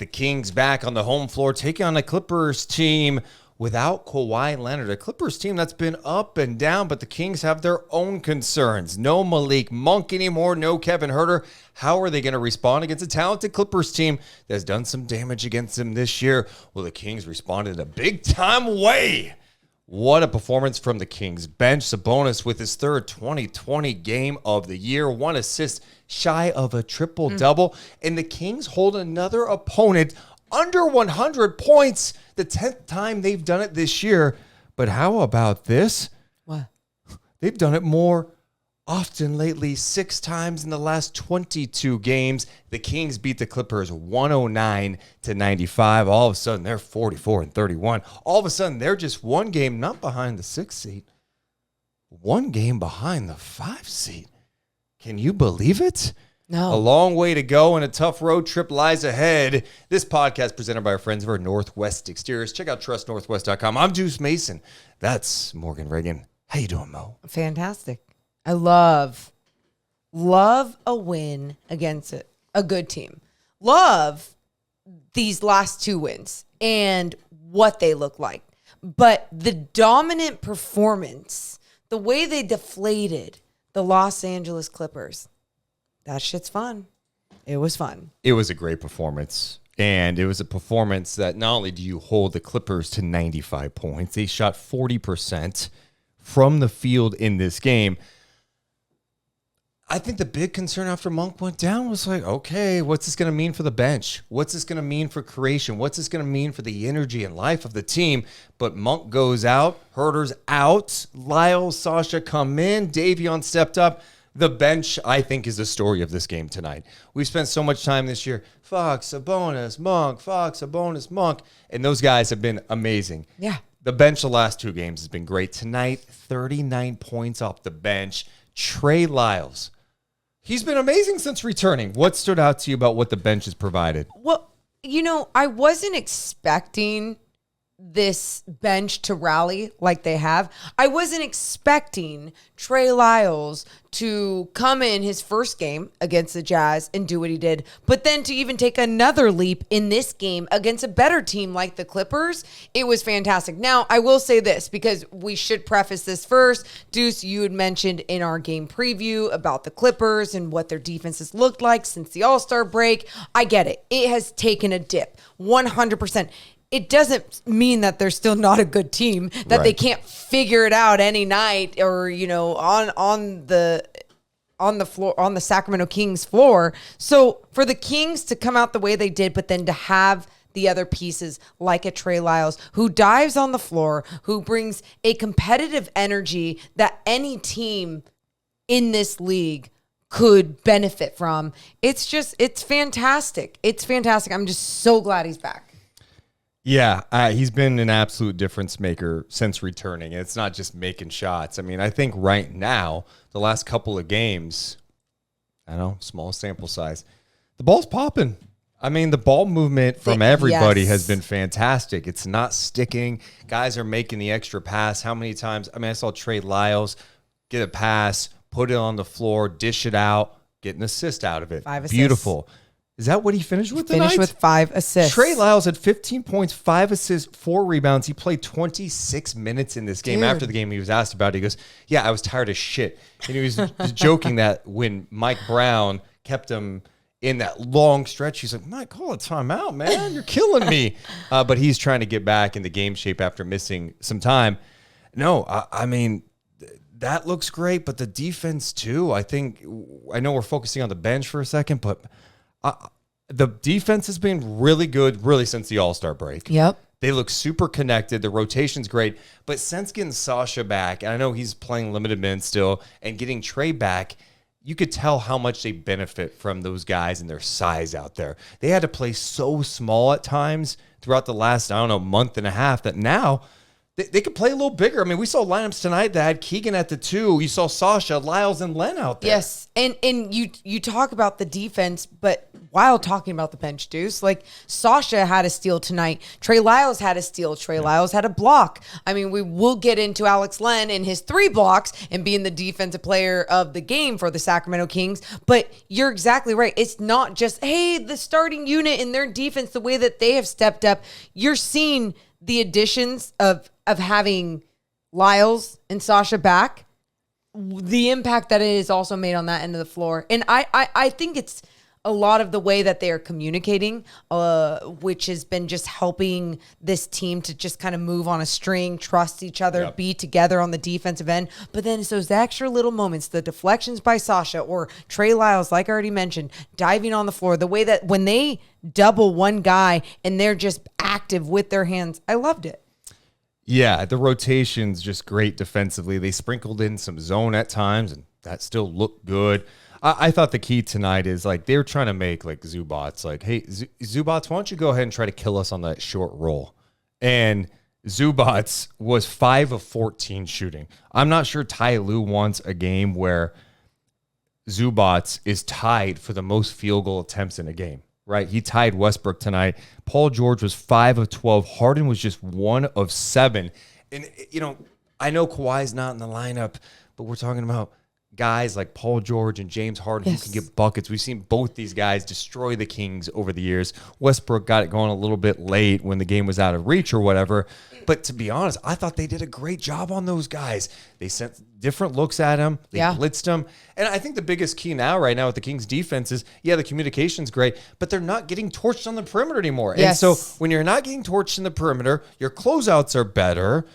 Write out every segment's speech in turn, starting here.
the Kings back on the home floor, taking on a Clippers team without Kawhi Leonard. A Clippers team that's been up and down, but the Kings have their own concerns. No Malik Monk anymore, no Kevin Huerter. How are they going to respond against a talented Clippers team that's done some damage against them this year? Well, the Kings responded in a big-time way. What a performance from the Kings bench. Sabonis with his third 2020 game of the year. 1 assist shy of a triple-double. And the Kings hold another opponent under 100 points, the 10th time they've done it this year. But how about this? What? They've done it more often lately, 6 times in the last 22 games. The Kings beat the Clippers 109-95. All of a sudden, they're 44-31. All of a sudden, they're just one game not behind the 6th seed, one game behind the 5th seed. Can you believe it? No. A long way to go and a tough road trip lies ahead. This podcast presented by our friends over at Northwest Exteriors. Check out trustnorthwest.com. I'm Deuce Mason. That's Morgan Reagan. How you doing, Mo? Fantastic. I love a win against a good team. Love these last 2 wins and what they look like. But the dominant performance, the way they deflated the Los Angeles Clippers, that shit's fun. It was fun. It was a great performance. And it was a performance that not only do you hold the Clippers to 95 points, they shot 40% from the field in this game. I think the big concern after Monk went down was like, okay, what's this going to mean for the bench? What's this going to mean for creation? What's this going to mean for the energy and life of the team? But Monk goes out, Huerter's out, Lyles, Sasha come in, Davion stepped up. The bench, I think, is the story of this game tonight. We've spent so much time this year, Fox, Sabonis, Monk, Fox, Sabonis, Monk, and those guys have been amazing. Yeah. The bench the last 2 games has been great. Tonight, 39 points off the bench. Trey Lyles. He's been amazing since returning. What stood out to you about what the bench has provided? Well, I wasn't expecting this bench to rally like they have. I wasn't expecting Trey Lyles to come in his first game against the Jazz and do what he did, but then to even take another leap in this game against a better team like the Clippers. It was fantastic. Now, I will say this, because we should preface this first. Deuce, you had mentioned in our game preview about the Clippers and what their defenses looked like since the All-Star break. I get it. It has taken a dip, 100%. It doesn't mean that they're still not a good team, that Right. they can't figure it out any night or, on the floor, on the Sacramento Kings floor. So for the Kings to come out the way they did, but then to have the other pieces like a Trey Lyles who dives on the floor, who brings a competitive energy that any team in this league could benefit from. It's fantastic. It's fantastic. I'm just so glad he's back. Yeah, he's been an absolute difference maker since returning. It's not just making shots. I mean, I think right now, the last couple of games, I don't know, small sample size, the ball's popping. I mean, the ball movement from everybody has been fantastic. It's not sticking. Guys are making the extra pass. How many times? I mean, I saw Trey Lyles get a pass, put it on the floor, dish it out, get an assist out of it. 5 assists. Beautiful. Is that what he finished with tonight? Finished with 5 assists. Trey Lyles had 15 points, 5 assists, 4 rebounds. He played 26 minutes in this game. Dude. After the game, he was asked about it. He goes, yeah, I was tired as shit. And he was joking that when Mike Brown kept him in that long stretch, he's like, Mike, call a timeout, man. You're killing me. But he's trying to get back into game shape after missing some time. No, I mean, that looks great, but the defense too. I know we're focusing on the bench for a second, but the defense has been really good, really, since the All-Star break. Yep. They look super connected. The rotation's great. But since getting Sasha back, and I know he's playing limited minutes still, and getting Trey back, you could tell how much they benefit from those guys and their size out there. They had to play so small at times throughout the last, month and a half that now they could play a little bigger. I mean, we saw lineups tonight that had Keegan at the 2. You saw Sasha, Lyles, and Len out there. Yes, and you talk about the defense, but while talking about the bench, Deuce, like Sasha had a steal tonight. Trey Lyles had a steal. Trey Lyles had a block. I mean, we will get into Alex Len and his 3 blocks and being the defensive player of the game for the Sacramento Kings. But you're exactly right. It's not just, hey, the starting unit in their defense, the way that they have stepped up. You're seeing the additions of having Lyles and Sasha back, the impact that it has also made on that end of the floor. And I think it's a lot of the way that they are communicating, which has been just helping this team to just kind of move on a string, trust each other, be together on the defensive end. But then it's those extra little moments, the deflections by Sasha or Trey Lyles, like I already mentioned, diving on the floor, the way that when they double one guy and they're just active with their hands, I loved it. Yeah, the rotation's just great defensively. They sprinkled in some zone at times, and that still looked good. I thought the key tonight is like they're trying to make like Zubats like, hey, Zubats, why don't you go ahead and try to kill us on that short roll? And Zubats was 5 of 14 shooting. I'm not sure Ty Lue wants a game where Zubats is tied for the most field goal attempts in a game, right? He tied Westbrook tonight. Paul George was 5 of 12. Harden was just 1 of 7. And, you know, I know Kawhi's not in the lineup, but we're talking about guys like Paul George and James Harden who can get buckets. We've seen both these guys destroy the Kings over the years. Westbrook got it going a little bit late when the game was out of reach or whatever. But to be honest, I thought they did a great job on those guys. They sent different looks at him. They blitzed him. And I think the biggest key right now with the Kings defense is, the communication's great, but they're not getting torched on the perimeter anymore. Yes. And so when you're not getting torched in the perimeter, your closeouts are better.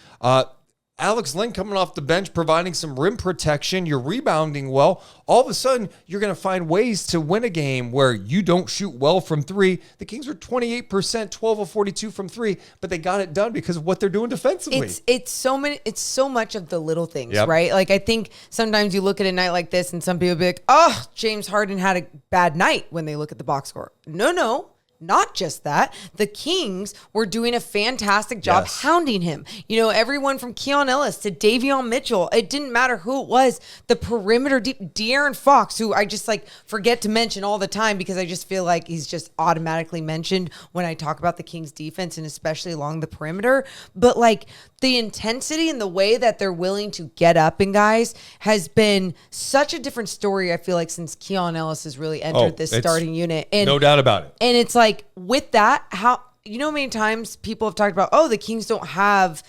Alex Len coming off the bench, providing some rim protection. You're rebounding well. All of a sudden, you're going to find ways to win a game where you don't shoot well from 3. The Kings were 28%, 12 of 42 from 3, but they got it done because of what they're doing defensively. It's so much of the little things, right? Like I think sometimes you look at a night like this and some people be like, oh, James Harden had a bad night when they look at the box score. No. Not just that, the Kings were doing a fantastic job hounding him. You know, everyone from Keon Ellis to Davion Mitchell, it didn't matter who it was. The perimeter deep, De'Aaron Fox, who I just like forget to mention all the time because I just feel like he's just automatically mentioned when I talk about the Kings defense and especially along the perimeter. But like the intensity and the way that they're willing to get up and guys has been such a different story, I feel like, since Keon Ellis has really entered this starting unit. And no doubt about it. And it's like with that, how many times people have talked about, oh, the Kings don't have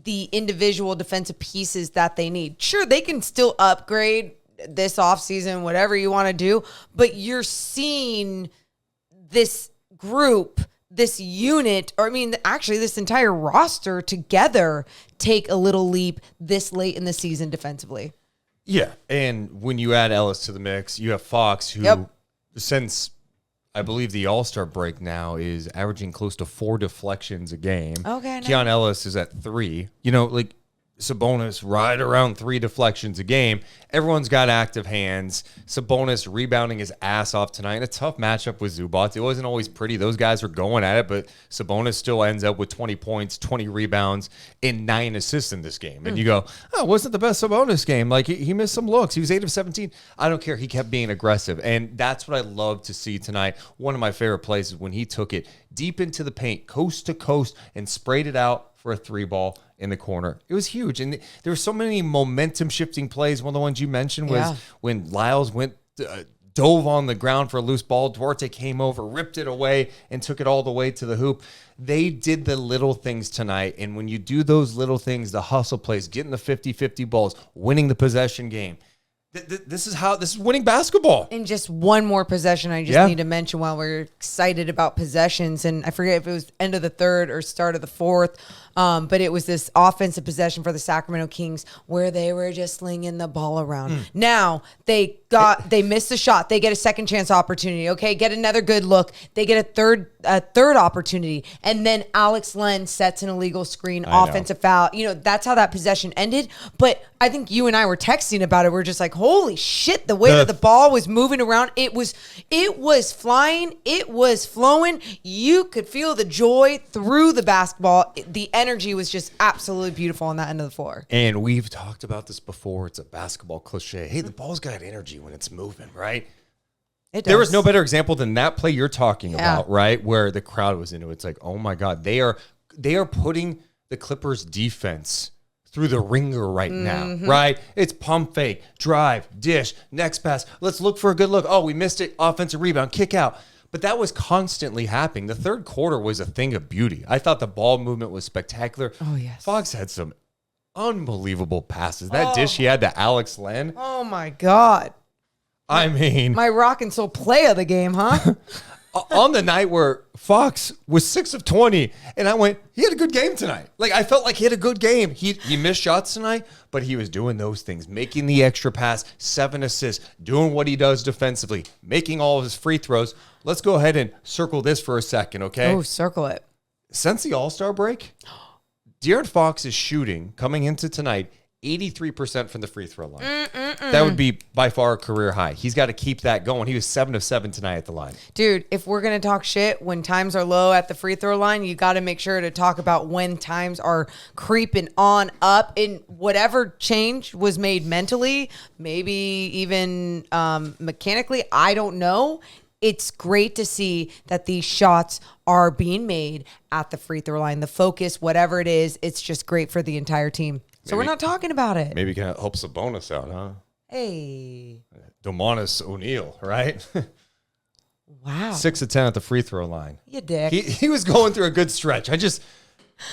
the individual defensive pieces that they need. Sure, they can still upgrade this offseason, whatever you want to do, but you're seeing this group, this unit, or I mean, actually this entire roster together take a little leap this late in the season defensively. Yeah, and when you add Ellis to the mix, you have Fox, who since I believe the All-Star break now is averaging close to 4 deflections a game. Okay. Keon Ellis is at 3. You know, like Sabonis right around 3 deflections a game. Everyone's got active hands. Sabonis rebounding his ass off tonight. A tough matchup with Zubats. It wasn't always pretty. Those guys were going at it, but Sabonis still ends up with 20 points, 20 rebounds, and 9 assists in this game. And you go, oh, it wasn't the best Sabonis game. Like, he missed some looks. He was 8 of 17. I don't care. He kept being aggressive. And that's what I love to see tonight. One of my favorite plays is when he took it deep into the paint, coast to coast, and sprayed it out for a 3-ball in the corner. It was huge. And there were so many momentum shifting plays. One of the ones you mentioned was when Lyles went, dove on the ground for a loose ball. Duarte came over, ripped it away, and took it all the way to the hoop. They did the little things tonight. And when you do those little things, the hustle plays, getting the 50-50 balls, winning the possession game, this is winning basketball. And just one more possession I just need to mention while we're excited about possessions. And I forget if it was end of the 3rd or start of the 4th. But it was this offensive possession for the Sacramento Kings where they were just slinging the ball around. Now they missed the shot. They get a second chance opportunity. Okay, get another good look. They get a third a third opportunity, and then Alex Len sets an illegal screen, offensive foul. That's how that possession ended. But I think you and I were texting about it. We're just like, holy shit, the way that the ball was moving around, it was flying, it was flowing. You could feel the joy through the basketball. The energy was just absolutely beautiful on that end of the floor. And we've talked about this before. It's a basketball cliche. Hey, the ball's got energy when it's moving, right? There was no better example than that play you're talking about, right? Where the crowd was into it. It's like, oh my God, they are putting the Clippers defense through the ringer right now, right? It's pump fake, drive, dish, next pass. Let's look for a good look. Oh, we missed it. Offensive rebound, kick out. But that was constantly happening. The third quarter was a thing of beauty. I thought the ball movement was spectacular. Oh, yes. Fox had some unbelievable passes. That dish he had to Alex Len. Oh my God. I mean, my rock and soul play of the game, huh? On the night where Fox was 6 of 20, and I went, he had a good game tonight. Like, I felt like he had a good game. He missed shots tonight, but he was doing those things, making the extra pass, 7 assists, doing what he does defensively, making all of his free throws. Let's go ahead and circle this for a second, okay? Oh, circle it. Since the All-Star break, De'Aaron Fox is shooting, coming into tonight, 83% from the free throw line. That would be by far a career high. He's got to keep that going. He was 7 of 7 tonight at the line. Dude, if we're going to talk shit when times are low at the free throw line, you got to make sure to talk about when times are creeping on up. And whatever change was made mentally, maybe even mechanically, I don't know. It's great to see that these shots are being made at the free throw line. The focus, whatever it is, it's just great for the entire team. So we're not talking about it. Maybe can help Sabonis out, huh? Hey. Domantas O'Neal, right? Wow. 6 of 10 at the free throw line. You dick. He was going through a good stretch.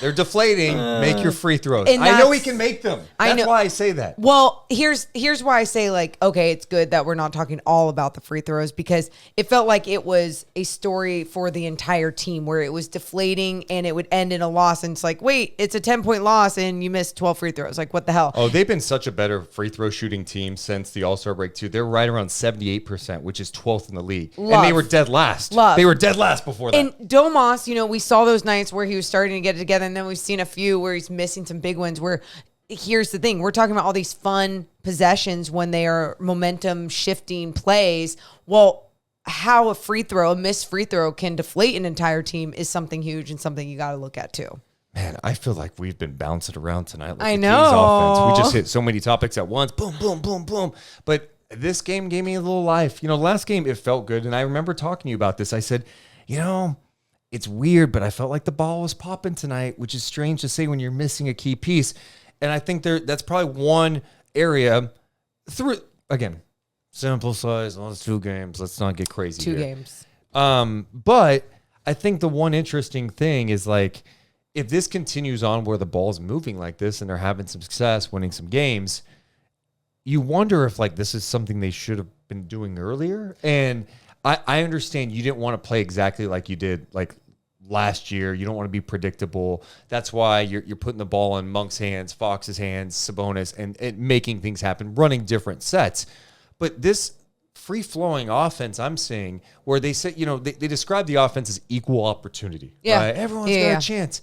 They're deflating. Make your free throws. I know he can make them. That's why I say that. Well, here's why I say, like, okay, it's good that we're not talking all about the free throws, because it felt like it was a story for the entire team where it was deflating and it would end in a loss. And it's like, wait, it's a 10-point loss and you missed 12 free throws. Like, what the hell? Oh, they've been such a better free throw shooting team since the All-Star break, too. They're right around 78%, which is 12th in the league. And they were dead last. They were dead last before that. And Domas, we saw those nights where he was starting to get it together, and then we've seen a few where he's missing some big ones. Where, here's the thing, we're talking about all these fun possessions when they are momentum shifting plays. Well, how a missed free throw can deflate an entire team is something huge and something you got to look at too. Man, I feel like we've been bouncing around tonight. Like I the know. Kings offense. We just hit so many topics at once. Boom, boom, boom, boom. But this game gave me a little life. Last game, it felt good. And I remember talking to you about this. I said, it's weird, but I felt like the ball was popping tonight, which is strange to say when you're missing a key piece. And I think that's probably one area again, sample size, it's 2 games. Let's not get crazy 2 here. games. But I think the one interesting thing is, like, if this continues on where the ball's moving like this and they're having some success, winning some games, you wonder if, like, this is something they should have been doing earlier. And I understand you didn't want to play exactly like you did, like, last year. You don't want to be predictable. That's why you're putting the ball in Monk's hands, Fox's hands, Sabonis, and making things happen, running different sets. But this free-flowing offense I'm seeing, where they say, they describe the offense as equal opportunity. Yeah. Right? Everyone's got a chance.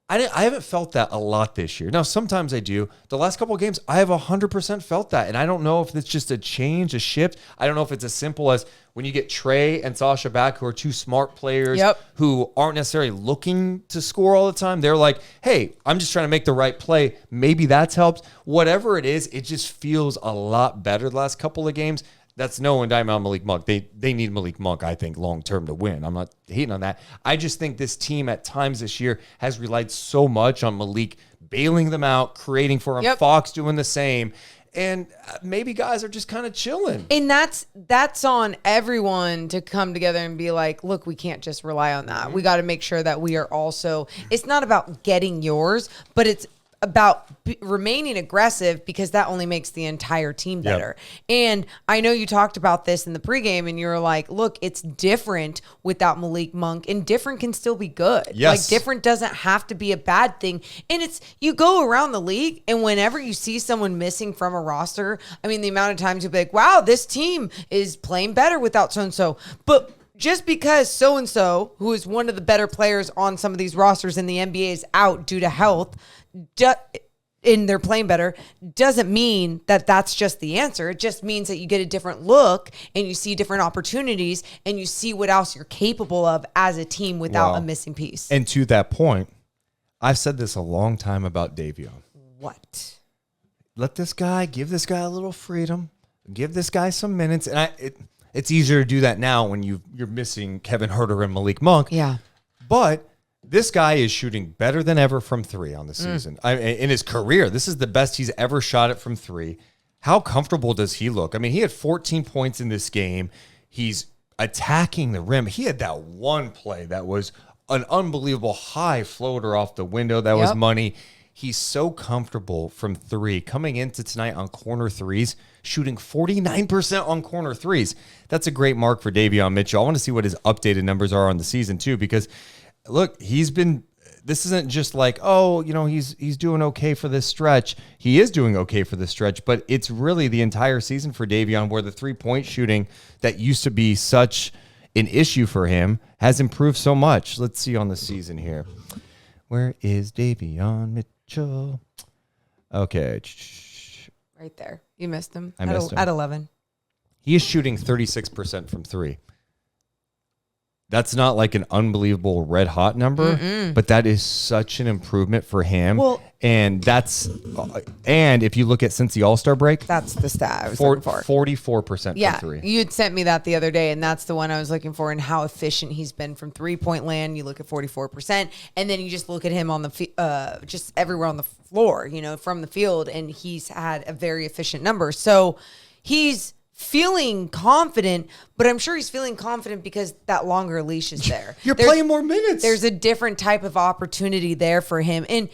I haven't felt that a lot this year. Now, sometimes I do. The last couple of games, I have 100% felt that. And I don't know if it's just a change, a shift. I don't know if it's as simple as when you get Trey and Sasha back, who are 2 smart players who aren't necessarily looking to score all the time. They're like, hey, I'm just trying to make the right play. Maybe that's helped. Whatever it is, it just feels a lot better the last couple of games. That's no indictment on Malik Monk. They need Malik Monk, I think, long-term to win. I'm not hating on that. I just think this team at times this year has relied so much on Malik bailing them out, creating for him, Fox doing the same. And maybe guys are just kind of chilling. And that's on everyone to come together and be like, look, we can't just rely on that. We got to make sure that we are also, it's not about getting yours, but it's about remaining aggressive, because that only makes the entire team better. And I know you talked about this in the pregame and you were like, look, it's different without Malik Monk, and different can still be good. Yes. Like, different doesn't have to be a bad thing. And it's, you go around the league and whenever you see someone missing from a roster, I mean, the amount of times you'll be like, wow, this team is playing better without so-and-so. But just because so-and-so, who is one of the better players on some of these rosters in the NBA, is out due to health, and they're playing better, doesn't mean that that's just the answer. It just means that you get a different look and you see different opportunities and you see what else you're capable of as a team without a missing piece. And to that point, I've said this a long time about Davion. What? Give this guy a little freedom. Give this guy some minutes. And it's easier to do that now when you're missing Kevin Huerter and Malik Monk. Yeah. But this guy is shooting better than ever from three on the season. In his career, this is the best he's ever shot it from three. How comfortable does he look? I mean, he had 14 points in this game. He's attacking the rim. He had that one play that was an unbelievable high floater off the window. That was money. He's so comfortable from three. Coming into tonight on corner threes, shooting 49% on corner threes. That's a great mark for Davion Mitchell. I want to see what his updated numbers are on the season too, because look, this isn't just like, he's doing okay for this stretch. He is doing okay for this stretch, but it's really the entire season for Davion where the 3-point shooting that used to be such an issue for him has improved so much. Let's see on the season here. Where is Davion Mitchell? Okay. Right there. You missed him. I missed him. At 11. He is shooting 36% from three. That's not like an unbelievable red hot number, but that is such an improvement for him. Well, and if you look at since the All-Star break, that's the stat I was looking for. 44% Yeah, from three. you had sent me that the other day, and that's the one I was looking for, and how efficient he's been from 3-point land. You look at 44%, and then you just look at him on the just everywhere on the floor, from the field, and he's had a very efficient number. So he's feeling confident, but I'm sure he's feeling confident because that longer leash is there. You're playing more minutes. There's a different type of opportunity there for him. And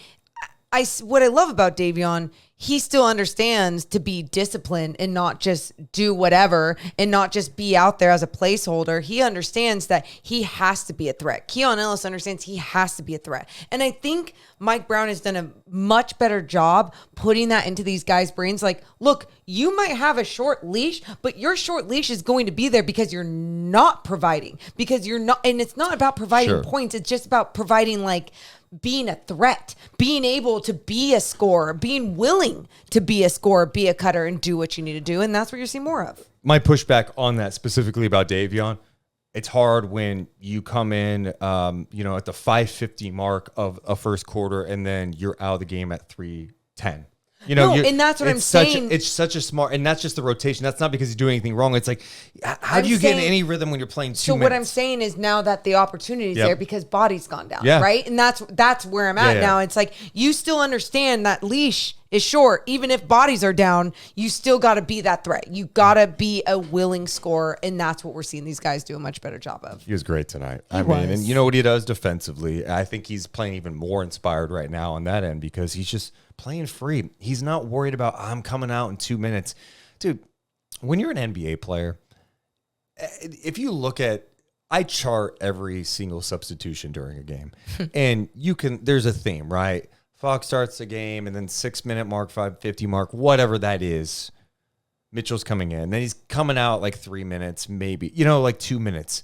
what I love about Davion, he still understands to be disciplined and not just do whatever and not just be out there as a placeholder. He understands that he has to be a threat. Keon Ellis understands he has to be a threat. And I think Mike Brown has done a much better job putting that into these guys' brains. Like, look, you might have a short leash, but your short leash is going to be there because you're not providing. Because you're not, and it's not about providing points. It's just about providing, like, being a threat, being able to be a scorer, being willing to be a scorer, be a cutter, and do what you need to do. And that's what you're seeing more of. My pushback on that specifically about Davion, it's hard when you come in, at the 5:50 mark of a first quarter, and then you're out of the game at 3:10. And that's what I'm saying. It's such a smart, and that's just the rotation. That's not because he's doing anything wrong. It's like, how do you get in any rhythm when you're playing 2 minutes? So what I'm saying is now that the opportunity is there because body's gone down, right? And that's where I'm at now. It's like you still understand that leash is short. Even if bodies are down, you still got to be that threat. You got to be a willing scorer, and that's what we're seeing these guys do a much better job of. He was great tonight. And you know what he does defensively? I think he's playing even more inspired right now on that end because he's just playing free. He's not worried about, I'm coming out in 2 minutes. Dude, when you're an NBA player, if you look at, I chart every single substitution during a game. And there's a theme, right? Fox starts the game, and then 6-minute mark, 5:50 mark, whatever that is, Mitchell's coming in. Then he's coming out like 3 minutes, maybe, like 2 minutes.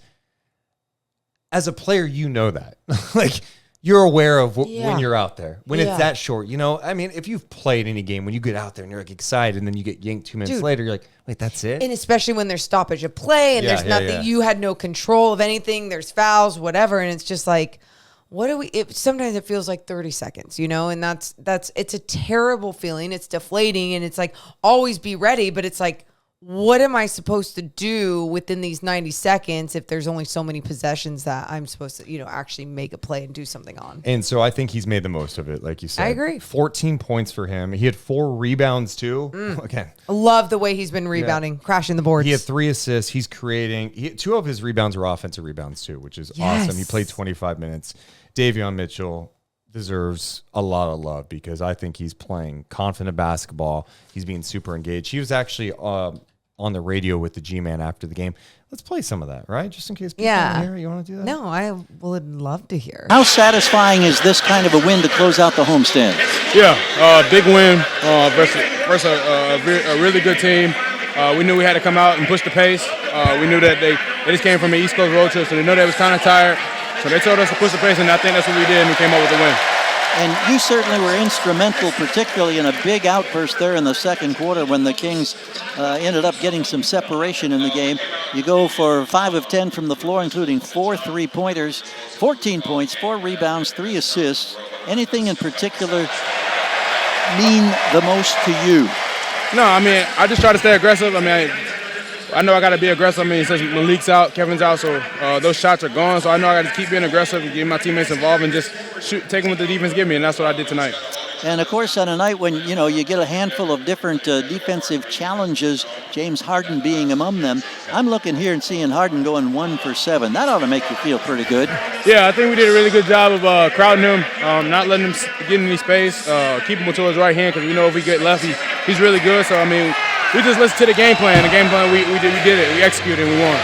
As a player, you know that. Like, you're aware of when you're out there. When it's that short, if you've played any game, when you get out there and you're like excited and then you get yanked 2 minutes later, you're like, wait, that's it? And especially when there's stoppage of play and there's nothing, you had no control of anything, there's fouls, whatever. And it's just like, sometimes it feels like 30 seconds, and it's a terrible feeling. It's deflating, and it's like, always be ready. But it's like, what am I supposed to do within these 90 seconds if there's only so many possessions that I'm supposed to, actually make a play and do something on? And so I think he's made the most of it, like you said. I agree. 14 points for him. He had 4 rebounds, too. Again. I love the way he's been rebounding, crashing the boards. He had 3 assists. He's creating. 2 of his rebounds were offensive rebounds, too, which is awesome. He played 25 minutes. Davion Mitchell deserves a lot of love because I think he's playing confident basketball. He's being super engaged. He was actually on the radio with the G-Man after the game. Let's play some of that, right? Just in case people want to hear. You want to do that? No, I would love to hear. How satisfying is this kind of a win to close out the homestand? Yeah, big win versus a really good team. We knew we had to come out and push the pace. We knew that they just came from an East Coast road trip, so they know they was kind of tired. So they told us to push the pace, and I think that's what we did, and we came up with the win. And you certainly were instrumental, particularly in a big outburst there in the second quarter when the Kings ended up getting some separation in the game. You go for 5 of 10 from the floor, including 4 3-pointers, 14 points, 4 rebounds, 3 assists. Anything in particular mean the most to you? No, I mean, I just try to stay aggressive. I mean, I know I got to be aggressive. I mean, since Malik's out, Kevin's out, so those shots are gone. So I know I got to keep being aggressive and get my teammates involved and just take them what the defense give me, and that's what I did tonight. And of course, on a night when you get a handful of different defensive challenges, James Harden being among them, I'm looking here and seeing Harden going 1 for 7. That ought to make you feel pretty good. Yeah, I think we did a really good job of crowding him, not letting him get in any space, keeping him to his right hand, because we know if we get left, he's really good. So I mean, we just listened to the game plan. The game plan, we did it. We executed and we won.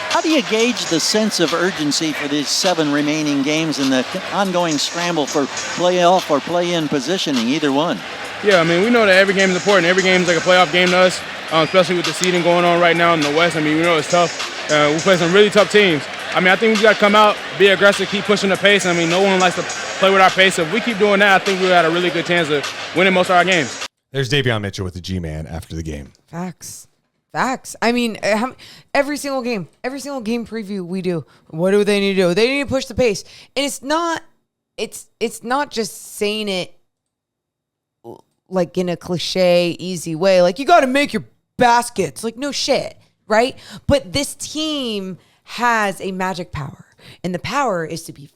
How do you gauge the sense of urgency for these 7 remaining games and the ongoing scramble for playoff or play-in positioning, either one? Yeah, I mean, we know that every game is important. Every game is like a playoff game to us, especially with the seeding going on right now in the West. I mean, we know it's tough. We play some really tough teams. I mean, I think we got to come out, be aggressive, keep pushing the pace. I mean, no one likes to play with our pace. So if we keep doing that, I think we got a really good chance of winning most of our games. There's Davion Mitchell with the G-Man after the game. Facts. I mean, every single game preview we do, what do they need to do? They need to push the pace. And it's not just saying it like in a cliche, easy way. Like, you got to make your baskets. Like, no shit, right? But this team has a magic power. And the power is to be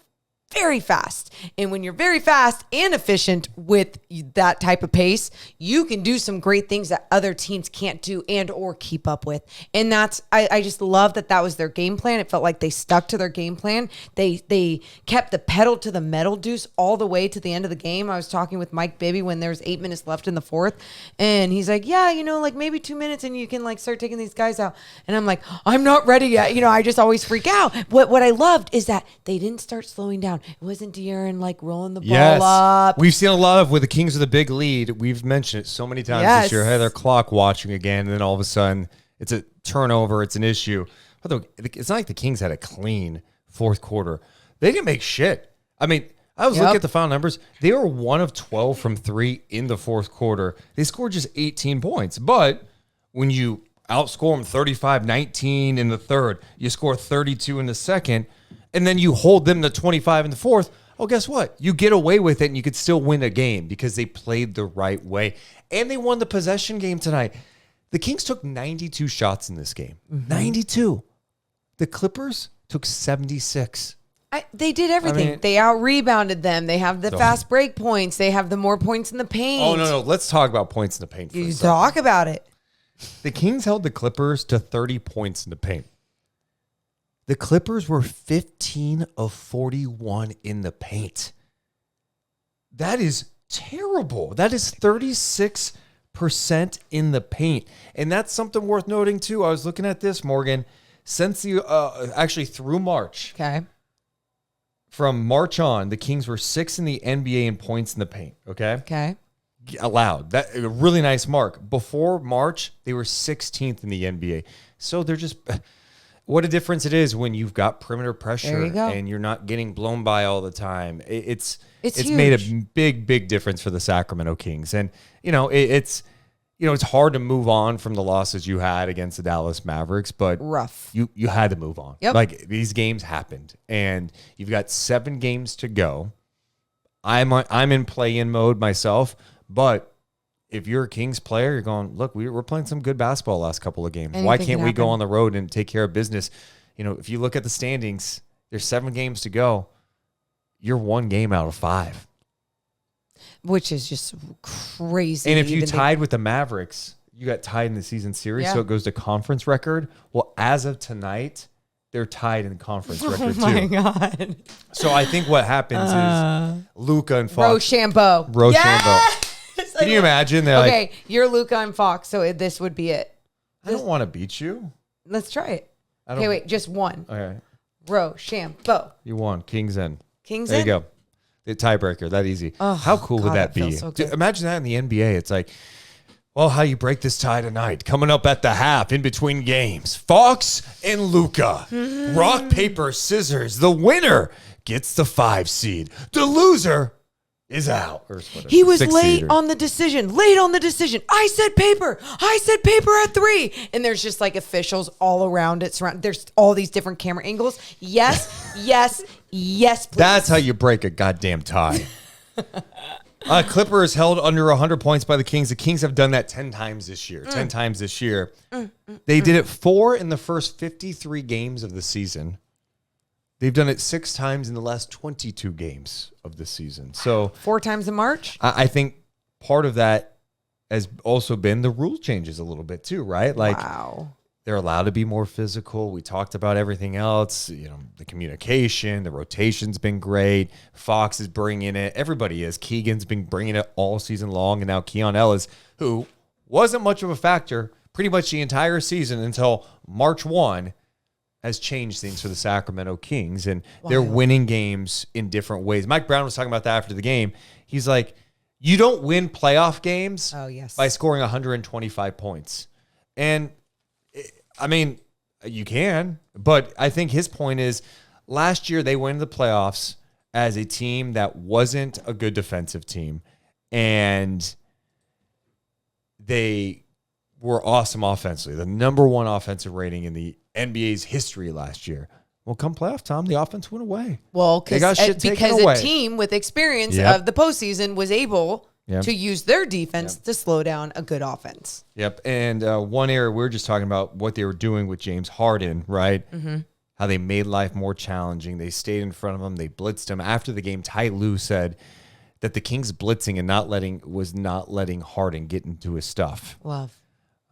very fast. And when you're very fast and efficient with that type of pace, you can do some great things that other teams can't do and or keep up with. And that's, I just love that was their game plan. It felt like they stuck to their game plan. They kept the pedal to the metal, Deuce, all the way to the end of the game. I was talking with Mike Bibby when there was 8 minutes left in the fourth. And he's like, yeah, like maybe 2 minutes and you can like start taking these guys out. And I'm like, I'm not ready yet. I just always freak out. What I loved is that they didn't start slowing down. It wasn't De'Aaron like rolling the ball up. We've seen a lot of with the Kings with a big lead. We've mentioned it so many times this year. Hey, they're clock watching again, and then all of a sudden it's a turnover. It's an issue. Although it's not like the Kings had a clean fourth quarter. They didn't make shit. I mean, I was looking at the final numbers. They were 1 of 12 from 3 in the fourth quarter. They scored just 18 points. But when you outscore them 35-19 in the third, you score 32 in the second, and then you hold them to 25 in the fourth, oh, guess what? You get away with it, and you could still win a game because they played the right way. And they won the possession game tonight. The Kings took 92 shots in this game. 92. The Clippers took 76. They did everything. I mean, they out-rebounded them. They have the fast break points. They have the more points in the paint. Oh, no. Let's talk about points in the paint for a second. Talk about it. The Kings held the Clippers to 30 points in the paint. The Clippers were 15 of 41 in the paint. That is terrible. That is 36% in the paint. And that's something worth noting, too. I was looking at this, Morgan. Since actually through March. Okay. From March on, the Kings were 6th in the NBA in points in the paint. Okay. Allowed. That a really nice mark. Before March, they were 16th in the NBA. So they're just... What a difference it is when you've got perimeter pressure and you're not getting blown by all the time. It's made a big difference for the Sacramento Kings. And, it's hard to move on from the losses you had against the Dallas Mavericks, but rough. You had to move on. Yep. Like, these games happened, and you've got 7 games to go. I'm in play-in mode myself, but if you're a Kings player, you're going, look, we're playing some good basketball last couple of games. Why can't we go on the road and take care of business? If you look at the standings, there's 7 games to go. You're 1 game out of 5. Which is just crazy. And if you tied with the Mavericks, you got tied in the season series, so it goes to conference record. Well, as of tonight, they're tied in conference record, too. Oh, my God. So I think what happens is Luka and Fox. Rochambeau. Can you imagine? Okay, you're Luka and Fox, so this would be it. I don't want to beat you. Let's try it. Okay, wait, just one. Okay. Rochambeau. You won. Kings in. Kings in? in? There you go. The tiebreaker, that easy. Oh, How cool would that be? So Imagine that in the NBA. It's like Well, how you break this tie tonight? Coming up at the half, in between games. Fox and Luka. Rock, paper, scissors. The winner gets the 5 seed. The loser is out. He was late on the decision. I said paper at 3. And there's just like officials all around it. There's all these different camera angles. Yes, yes, yes, please. That's how you break a goddamn tie. Clippers held under 100 points by the Kings. The Kings have done that 10 times this year. They did it 4 in the first 53 games of the season. They've done it 6 times in the last 22 games of the season. So 4 times in March? I think part of that has also been the rule changes a little bit too, right? Like, wow. They're allowed to be more physical. We talked about everything else. The communication, the rotation's been great. Fox is bringing it. Everybody is. Keegan's been bringing it all season long. And now Keon Ellis, who wasn't much of a factor pretty much the entire season until March 1, has changed things for the Sacramento Kings. And they're winning games in different ways. Mike Brown was talking about that after the game. He's like, you don't win playoff games by scoring 125 points. And I mean, you can, but I think his point is last year they went into the playoffs as a team that wasn't a good defensive team, and they were awesome offensively, the number 1 offensive rating in the NBA's history last year. Well, come playoff time, the offense went away. Well, because a team with experience of the postseason was able to use their defense to slow down a good offense. Yep. And one area we were just talking about what they were doing with James Harden, right? Mm-hmm. How they made life more challenging. They stayed in front of him. They blitzed him. After the game, Ty Lue said that the Kings blitzing and was not letting Harden get into his stuff. Love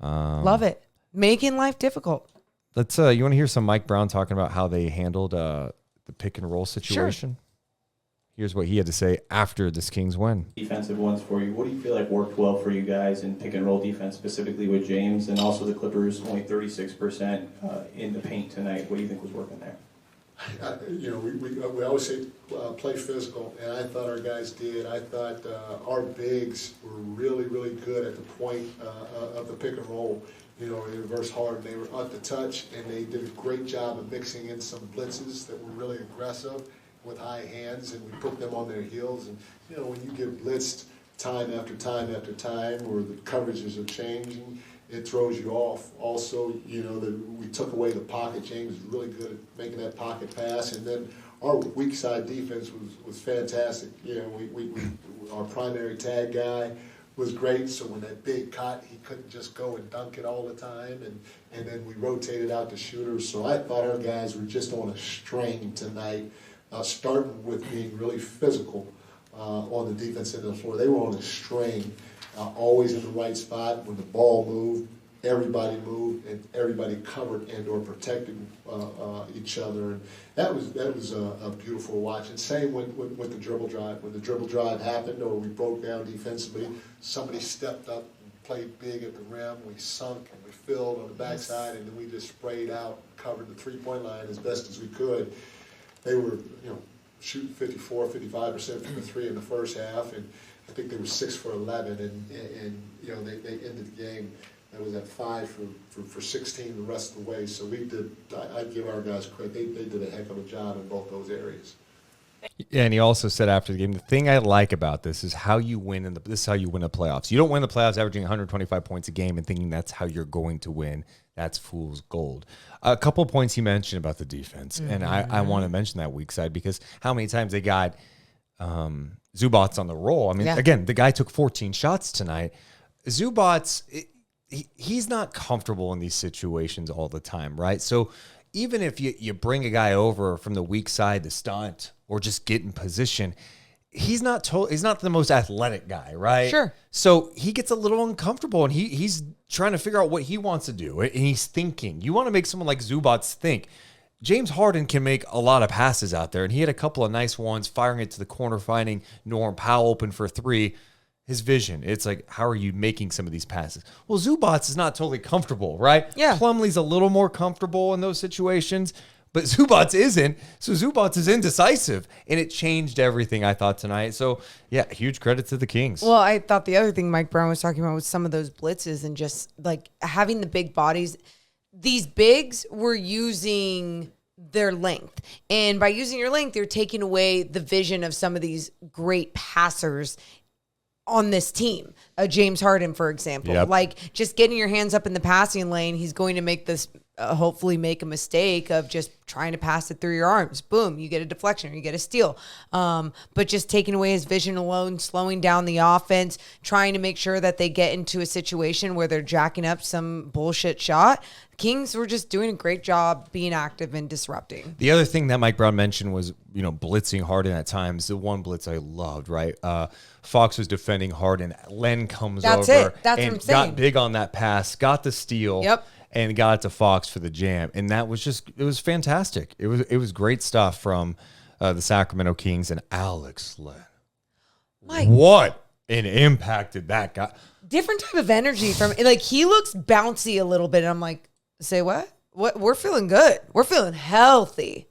it. Making life difficult. Let's. You want to hear some Mike Brown talking about how they handled the pick and roll situation? Sure. Here's what he had to say after this Kings win. Defensive ones for you. What do you feel like worked well for you guys in pick and roll defense, specifically with James, and also the Clippers only 36% in the paint tonight? What do you think was working there? We always say play physical, and I thought our guys did. I thought our bigs were really, really good at the point of the pick and roll. Versus Harden, they were up to touch, and they did a great job of mixing in some blitzes that were really aggressive with high hands, and we put them on their heels. And when you get blitzed time after time after time, or the coverages are changing, it throws you off. Also, we took away the pocket. James was really good at making that pocket pass, and then our weak side defense was fantastic. Our primary tag guy was great, so when that big cut, he couldn't just go and dunk it all the time, and then we rotated out the shooters. So I thought our guys were just on a strain tonight. Starting with being really physical on the defense end of the floor. They were on a strain, always in the right spot. When the ball moved, everybody moved, and everybody covered and or protected each other. And that was a beautiful watch. And same with the dribble drive. When the dribble drive happened or we broke down defensively, somebody stepped up and played big at the rim. We sunk and we filled on the backside, and then we just sprayed out and covered the three-point line as best as we could. They were, shooting 54, 55% from the 3 in the first half, and I think they were 6 for 11, and they ended the game. That was at 5 for 16 the rest of the way. So I'd give our guys credit. They did a heck of a job in both those areas. Yeah, and he also said after the game, the thing I like about this is how you win this is how you win the playoffs. You don't win the playoffs averaging 125 points a game and thinking that's how you're going to win. That's fool's gold. A couple of points he mentioned about the defense, and I want to mention that weak side because how many times they got Zubats on the roll. I mean, again, the guy took 14 shots tonight. Zubats, he's not comfortable in these situations all the time, right? So even if you bring a guy over from the weak side to stunt or just get in position, he's not the most athletic guy, right? Sure. So he gets a little uncomfortable, and he's trying to figure out what he wants to do, and he's thinking. You want to make someone like Zubats think. James Harden can make a lot of passes out there, and he had a couple of nice ones, firing it to the corner, finding Norm Powell open for 3. His vision, it's like, how are you making some of these passes? Well, Zubats is not totally comfortable, right? Yeah. Plumlee's a little more comfortable in those situations, but Zubats isn't. So Zubats is indecisive, and it changed everything, I thought, tonight. So, yeah, huge credit to the Kings. Well, I thought the other thing Mike Brown was talking about was some of those blitzes and just like having the big bodies. These bigs were using their length. And by using your length, you're taking away the vision of some of these great passers on this team. James Harden, for example. Yep. Like just getting your hands up in the passing lane, he's going to make this hopefully make a mistake of just trying to pass it through your arms. Boom, you get a deflection or you get a steal. But just taking away his vision alone, slowing down the offense, trying to make sure that they get into a situation where they're jacking up some bullshit shot. Kings were just doing a great job being active and disrupting. The other thing that Mike Brown mentioned was, blitzing Harden at times. The one blitz I loved, right? Fox was defending Harden. Len comes That's over it. That's and what I'm saying. got big on that pass, got the steal. Yep. And got it to Fox for the jam. And that was it was fantastic. It was great stuff from the Sacramento Kings and Alex Len. Mike. What an impact did that guy. Different type of energy from like he looks bouncy a little bit. And I'm like, say what? What? We're feeling good. We're feeling healthy.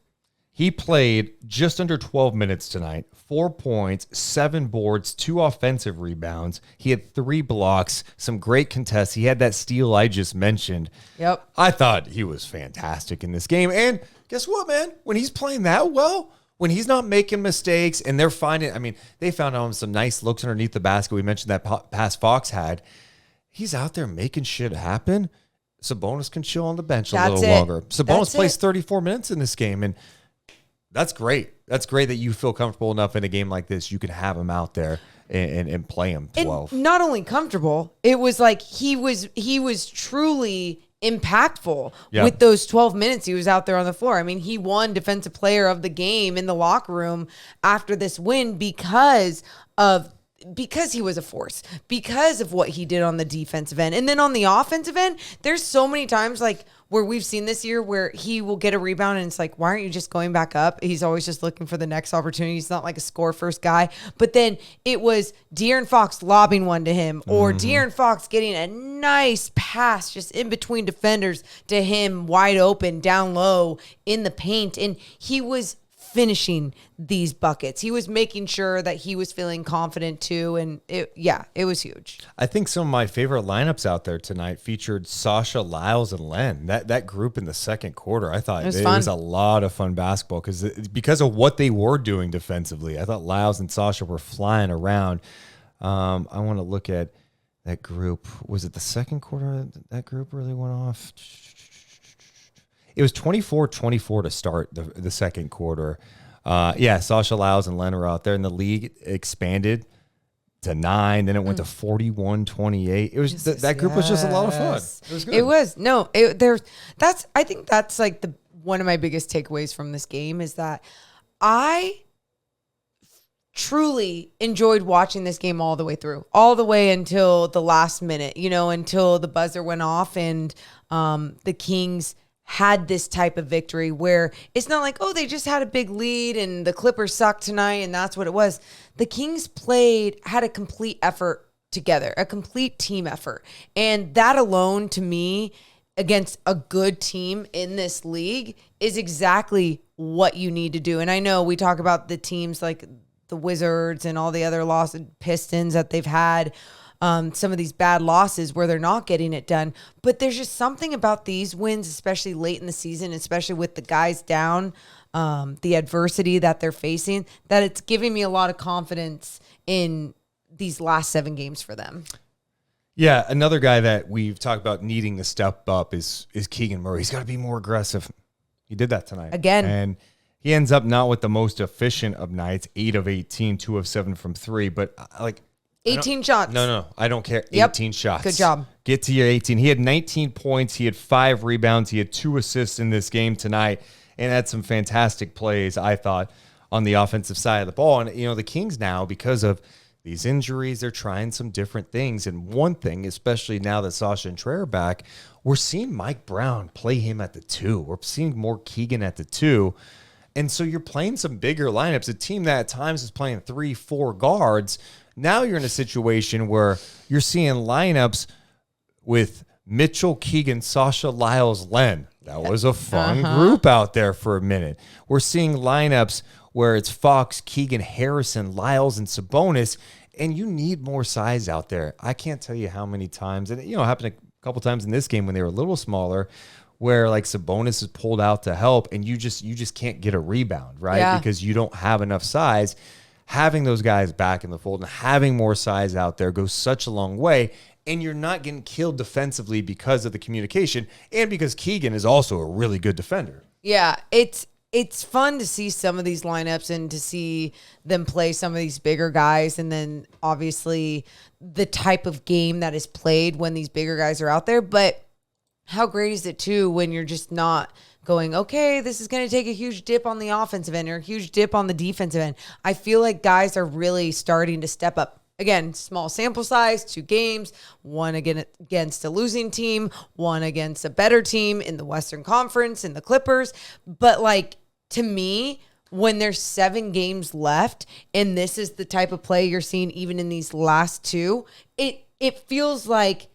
He played just under 12 minutes tonight, 4 points, 7 boards, 2 offensive rebounds. He had 3 blocks, some great contests. He had that steal I just mentioned. Yep. I thought he was fantastic in this game. And guess what, man? When he's playing that well, when he's not making mistakes and they're they found him some nice looks underneath the basket. We mentioned that pass Fox had. He's out there making shit happen. Sabonis can chill on the bench a little longer. Sabonis plays 34 minutes in this game, and that's great. That's great that you feel comfortable enough in a game like this. You can have him out there and play him 12. And not only comfortable, it was like he was truly impactful with those 12 minutes he was out there on the floor. I mean, he won Defensive Player of the Game in the locker room after this win because he was a force, because of what he did on the defensive end. And then on the offensive end, there's so many times like where we've seen this year where he will get a rebound and it's like, why aren't you just going back up? He's always just looking for the next opportunity. He's not like a score first guy. But then it was De'Aaron Fox lobbing one to him or De'Aaron Fox getting a nice pass just in between defenders to him wide open down low in the paint. And he was finishing these buckets. He was making sure that he was feeling confident too. And it was huge. I think some of my favorite lineups out there tonight featured Sasha, Lyles, and Len. That group in the second quarter, I thought it was a lot of fun basketball because of what they were doing defensively. I thought Lyles and Sasha were flying around. I want to look at that group. Was it the second quarter that group really went off? It was 24-24 to start the second quarter. Sasha, Lyles, and Len were out there, and the league expanded to 9. Then it went to 41-28. It was that group was just a lot of fun. It was good. It was. No, I think that's like one of my biggest takeaways from this game is that I truly enjoyed watching this game all the way through, all the way until the last minute, until the buzzer went off and the Kings had this type of victory where it's not like, oh, they just had a big lead and the Clippers sucked tonight and that's what it was. The Kings had a complete effort together, a complete team effort. And that alone, to me, against a good team in this league is exactly what you need to do. And I know we talk about the teams like the Wizards and all the other Pistons that they've had, some of these bad losses where they're not getting it done. But there's just something about these wins, especially late in the season, especially with the guys down, the adversity that they're facing, that it's giving me a lot of confidence in these last 7 games for them. Yeah, another guy that we've talked about needing to step up is Keegan Murray. He's got to be more aggressive. He did that tonight. Again. And he ends up not with the most efficient of nights, 8 of 18, 2 of 7 from 3. But 18 shots. No, I don't care. Yep. 18 shots. Good job. Get to your 18. He had 19 points. He had 5 rebounds. He had 2 assists in this game tonight and had some fantastic plays, I thought, on the offensive side of the ball. And, the Kings now, because of these injuries, they're trying some different things. And one thing, especially now that Sasha and Trey are back, we're seeing Mike Brown play him at the 2. We're seeing more Keegan at the 2. And so you're playing some bigger lineups. A team that at times is playing 3-4 guards. Now you're in a situation where you're seeing lineups with Mitchell, Keegan, Sasha, Lyles, Len. That was a fun group out there for a minute. We're seeing lineups where it's Fox, Keegan, Harrison, Lyles, and Sabonis, and you need more size out there. I can't tell you how many times, and it happened a couple times in this game when they were a little smaller, where like Sabonis is pulled out to help, and you just can't get a rebound, right? Yeah. Because you don't have enough size. Having those guys back in the fold and having more size out there goes such a long way. And you're not getting killed defensively because of the communication and because Keegan is also a really good defender. Yeah, it's fun to see some of these lineups and to see them play some of these bigger guys, and then obviously the type of game that is played when these bigger guys are out there. But how great is it too when you're just not going, okay, this is going to take a huge dip on the offensive end or a huge dip on the defensive end. I feel like guys are really starting to step up. Again, small sample size, 2 games, one against a losing team, one against a better team in the Western Conference, in the Clippers. But like, to me, when there's 7 games left and this is the type of play you're seeing even in these last 2, it feels like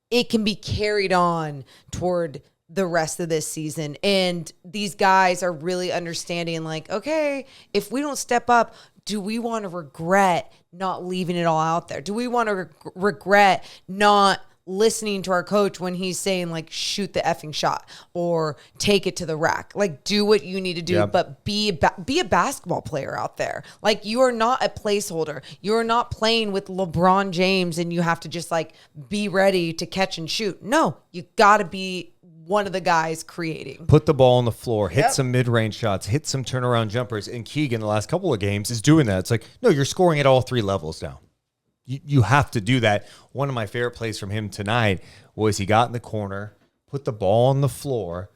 it can be carried on toward the rest of this season. And these guys are really understanding like, okay, if we don't step up, do we want to regret not leaving it all out there? Do we want to regret not listening to our coach when he's saying like, shoot the effing shot or take it to the rack? Like, do what you need to do, but be a basketball player out there. Like, you are not a placeholder. You're not playing with LeBron James and you have to just like be ready to catch and shoot. No, you got to be one of the guys creating. Put the ball on the floor, hit some mid-range shots, hit some turnaround jumpers. And Keegan, the last couple of games, is doing that. It's like, no, you're scoring at all 3 levels now. You have to do that. One of my favorite plays from him tonight was he got in the corner, put the ball on the floor.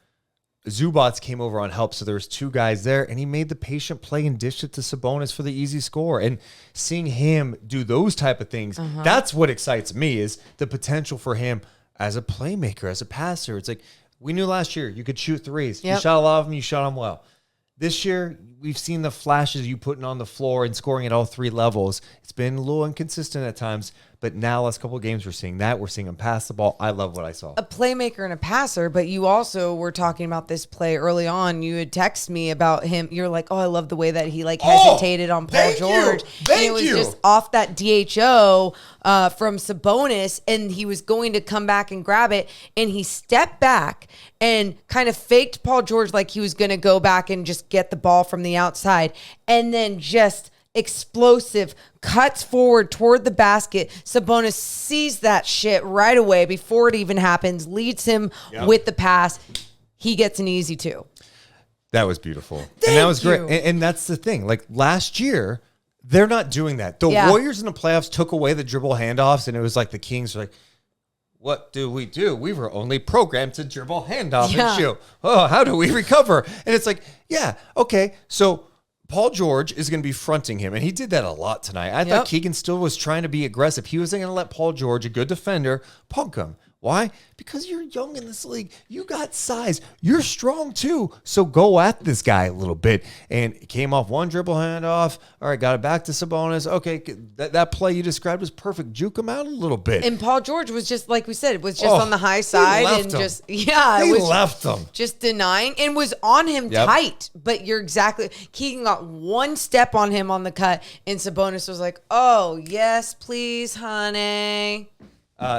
Zubats came over on help, so there was 2 guys there, and he made the patient play and dished it to Sabonis for the easy score. And seeing him do those type of things, that's what excites me, is the potential for him as a playmaker, as a passer. It's like, we knew last year you could shoot threes. You shot a lot of them, you shot them well. This year, we've seen the flashes you putting on the floor and scoring at all 3 levels. It's been a little inconsistent at times, but now last couple of games we're seeing that. We're seeing him pass the ball. I love what I saw. A playmaker and a passer, but you also were talking about this play early on. You had texted me about him. You're like, oh, I love the way that he like hesitated on Paul George. And it was just off that DHO from Sabonis, and he was going to come back and grab it, and he stepped back and kind of faked Paul George like he was going to go back and just get the ball from the outside, and then just explosive cuts forward toward the basket. Sabonis sees that shit right away before it even happens, leads him with the pass. He gets an easy 2. That was beautiful. And that was great. And that's the thing. Like last year, they're not doing that. The Warriors in the playoffs took away the dribble handoffs, and it was like the Kings were like, what do? We were only programmed to dribble handoff and shoot. Oh, how do we recover? And it's like, yeah, okay. So Paul George is going to be fronting him, and he did that a lot tonight. I thought Keegan still was trying to be aggressive. He wasn't going to let Paul George, a good defender, punk him. Why? Because you're young in this league. You got size. You're strong too. So go at this guy a little bit. And it came off one dribble handoff. All right, got it back to Sabonis. Okay, that play you described was perfect. Juke him out a little bit. And Paul George was just, like we said, it was just on the high side and just, he left him. Just denying and was on him tight. But you're exactly, Keegan got one step on him on the cut, and Sabonis was like, oh, yes, please, honey.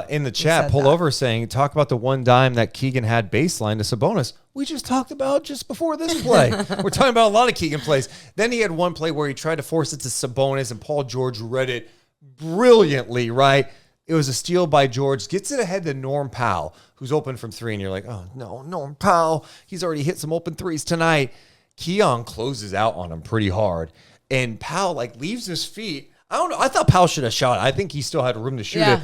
In the chat, pull over saying, talk about the one dime that Keegan had baseline to Sabonis. We just talked about just before this play. We're talking about a lot of Keegan plays. Then he had one play where he tried to force it to Sabonis, and Paul George read it brilliantly, right? It was a steal by George. Gets it ahead to Norm Powell, who's open from 3, and you're like, oh, no, Norm Powell. He's already hit some open threes tonight. Keon closes out on him pretty hard, and Powell, like, leaves his feet. I don't know. I thought Powell should have shot it. I think he still had room to shoot it.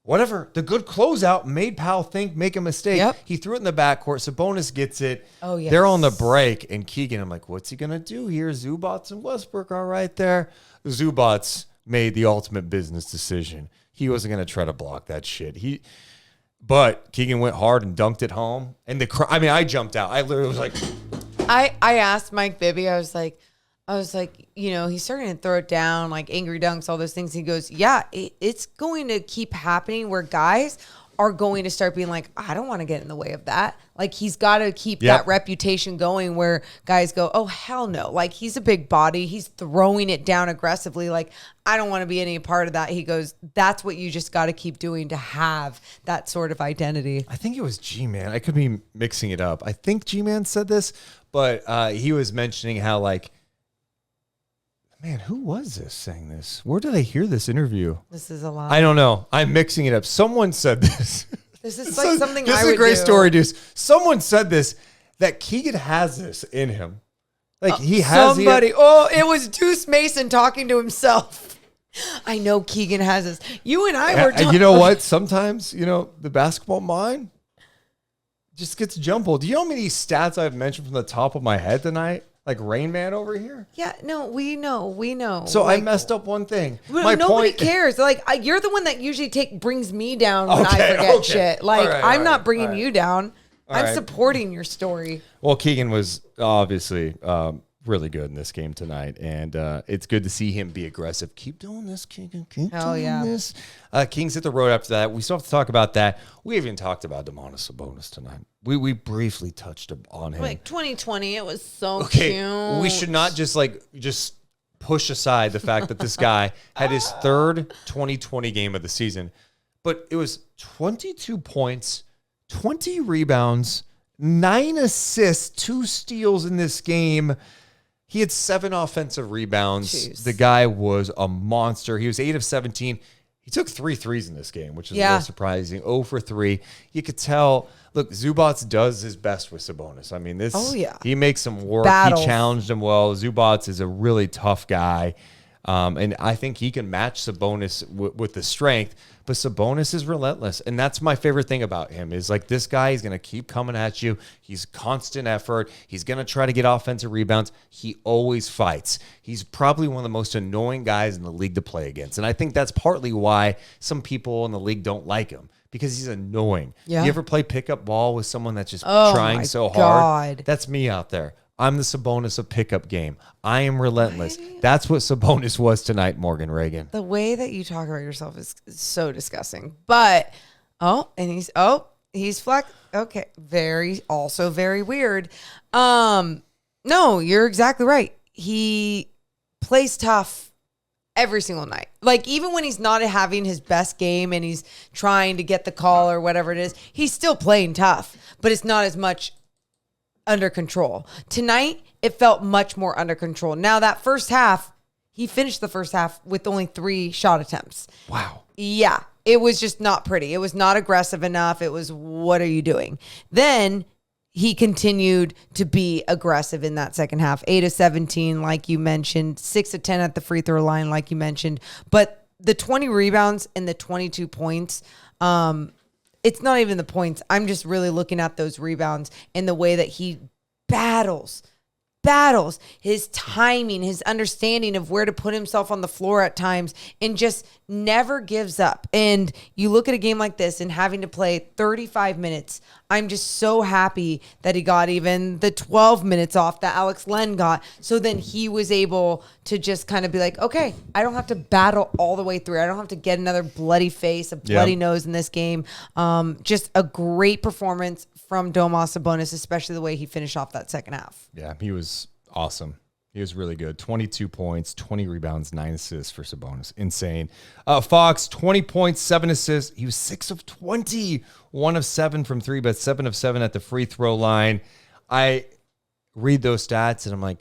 Whatever. The good closeout made Powell make a mistake. Yep. He threw it in the backcourt. Sabonis gets it. Oh, yes. They're on the break. And Keegan, I'm like, what's he going to do here? Zubats and Westbrook are right there. Zubats made the ultimate business decision. He wasn't going to try to block that shit. But Keegan went hard and dunked it home. And I jumped out. I literally was like. I asked Mike Bibby, I was like, you know, he's starting to throw it down, like angry dunks, all those things. He goes, yeah, it's going to keep happening where guys are going to start being like, I don't want to get in the way of that. Like, he's got to keep Yep. that reputation going where guys go, oh, hell no. Like, he's a big body. He's throwing it down aggressively. Like, I don't want to be any part of that. He goes, that's what you just got to keep doing to have that sort of identity. I think it was G-Man. I could be mixing it up. I think G-Man said this, but he was mentioning how, like, man, who was this saying this? Where did I hear this interview? This is a lot. I don't know. I'm mixing it up. Someone said this. This is like something This I is would a great do. story, Deuce. Someone said this, that Keegan has this in him. Like, he has somebody. Oh, it was Deuce Mason talking to himself. I know Keegan has this. You and I were talking. You know what? Sometimes, the basketball mind just gets jumbled. Do you know how many stats I've mentioned from the top of my head tonight? Like Rain Man over here? Yeah, no, we know. So like, I messed up one thing. Nobody cares. Like, you're the one that usually brings me down when I forget shit. Like, All right, I'm not bringing you down. I'm right. supporting your story. Well, Keegan was obviously really good in this game tonight, and it's good to see him be aggressive. Keep doing this, Keegan. Keep doing this. Kings hit the road after that. We still have to talk about that. We haven't even talked about Domantas Sabonis tonight. We briefly touched on him. Like 2020, it was so cute. We should not just push aside the fact that this guy had his third 2020 game of the season, but it was 22 points, 20 rebounds, 9 assists, 2 steals in this game. He had 7 offensive rebounds. Jeez. The guy was a monster. He was 8 of 17. He took 3 threes in this game, which is a little surprising. 0 for 3. You could tell, look, Zubats does his best with Sabonis. I mean, he makes some work. Battles. He challenged him well. Zubats is a really tough guy. And I think he can match Sabonis with the strength. But Sabonis is relentless. And that's my favorite thing about him is, like, this guy is going to keep coming at you. He's constant effort. He's going to try to get offensive rebounds. He always fights. He's probably one of the most annoying guys in the league to play against. And I think that's partly why some people in the league don't like him, because he's annoying. Yeah. You ever play pickup ball with someone that's just trying so hard? That's me out there. I'm the Sabonis of pickup game. I am relentless. That's what Sabonis was tonight, Morgan Reagan. The way that you talk about yourself is so disgusting. But he's flex. Okay, also very weird. No, you're exactly right. He plays tough every single night. Like, even when he's not having his best game and he's trying to get the call or whatever it is, he's still playing tough, but it's not as much under control. Tonight, it felt much more under control. Now, that first half, he finished the first half with only 3 shot attempts. Wow. Yeah, it was just not pretty. It was not aggressive enough. It was, what are you doing? Then he continued to be aggressive in that second half. 8 of 17, like you mentioned. 6 of 10 at the free throw line, like you mentioned. But the 20 rebounds and the 22 points, it's not even the points. I'm just really looking at those rebounds and the way that he battles his timing, his understanding of where to put himself on the floor at times, and just never gives up. And you look at a game like this and having to play 35 minutes, I'm just so happy that he got even the 12 minutes off that Alex Len got. So then he was able to just kind of be like, okay, I don't have to battle all the way through. I don't have to get another bloody face, a bloody nose in this game. Just a great performance from Domas Sabonis, especially the way he finished off that second half. Yeah, he was awesome. He was really good. 22 points, 20 rebounds, 9 assists for Sabonis. Insane. Fox, 20 points, 7 assists. He was 6 of 20. 1 of 7 from 3, but 7 of 7 at the free throw line. I read those stats, and I'm like,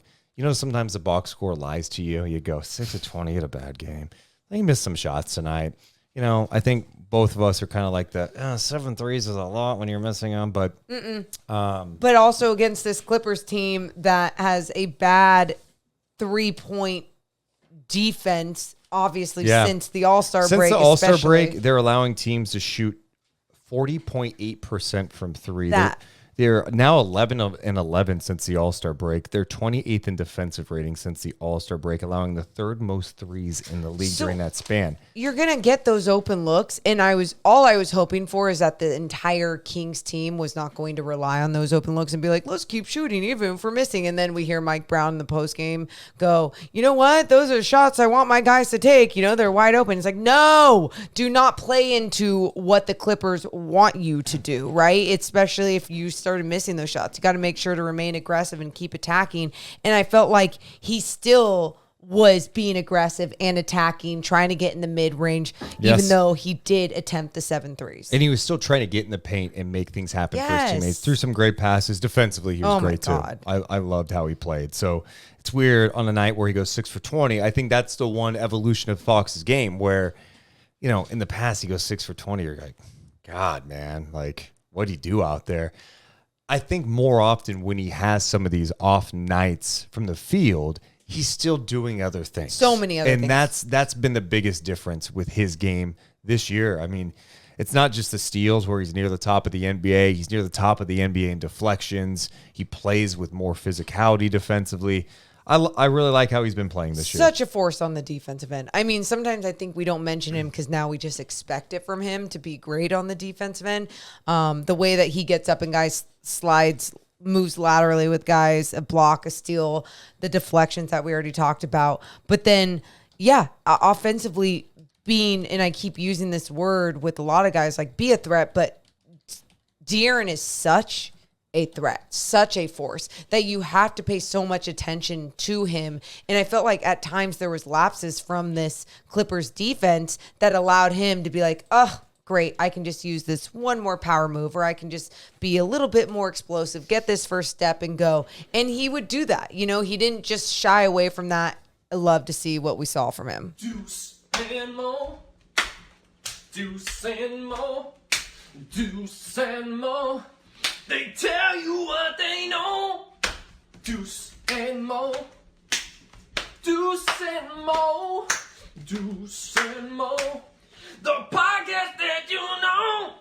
sometimes the box score lies to you. You go 6 of 20 at a bad game. He missed some shots tonight. I think both of us are kind of like the 7 threes is a lot when you're missing them, but but also against this Clippers team that has a bad 3-point defense, obviously, since the All-Star break. Since the All-Star break, they're allowing teams to shoot 40.8% from 3. They're now 11-11 since the All-Star break. They're 28th in defensive rating since the All-Star break, allowing the third most threes in the league during that span. You're going to get those open looks, and all I was hoping for is that the entire Kings team was not going to rely on those open looks and be like, let's keep shooting even if we're missing. And then we hear Mike Brown in the postgame go, you know what? Those are shots I want my guys to take. You know, they're wide open. It's like, no, do not play into what the Clippers want you to do, right? Especially if you started missing those shots. You got to make sure to remain aggressive and keep attacking. And I felt like he still was being aggressive and attacking, trying to get in the mid-range, even though he did attempt the 7 threes. And he was still trying to get in the paint and make things happen for his teammates. Threw some great passes. Defensively, he was great too. I loved how he played. So it's weird on a night where he goes 6 for 20. I think that's the one evolution of Fox's game where, you know, in the past he goes 6 for 20. You're like, God, man, like, what do you do out there? I think more often when he has some of these off nights from the field, he's still doing other things. So many other things. And that's been the biggest difference with his game this year. I mean, it's not just the steals where he's near the top of the NBA. He's near the top of the NBA in deflections. He plays with more physicality defensively. I really like how he's been playing this year. Such a force on the defensive end. I mean, sometimes I think we don't mention him because now we just expect it from him to be great on the defensive end. The way that he gets up and guys slides, moves laterally with guys, a block, a steal, the deflections that we already talked about. But then, offensively being, and I keep using this word with a lot of guys, like be a threat, but De'Aaron is such a threat, such a force that you have to pay so much attention to him. And I felt like at times there was lapses from this Clippers defense that allowed him to be like, oh, great, I can just use this one more power move, or I can just be a little bit more explosive, get this first step and go. And he would do that. You know, he didn't just shy away from that. I love to see what we saw from him. Deuce and Mo, Deuce and Mo, Deuce and Mo. They tell you what they know. Deuce and Mo, Deuce and Mo, Deuce and Mo. The podcast that you know.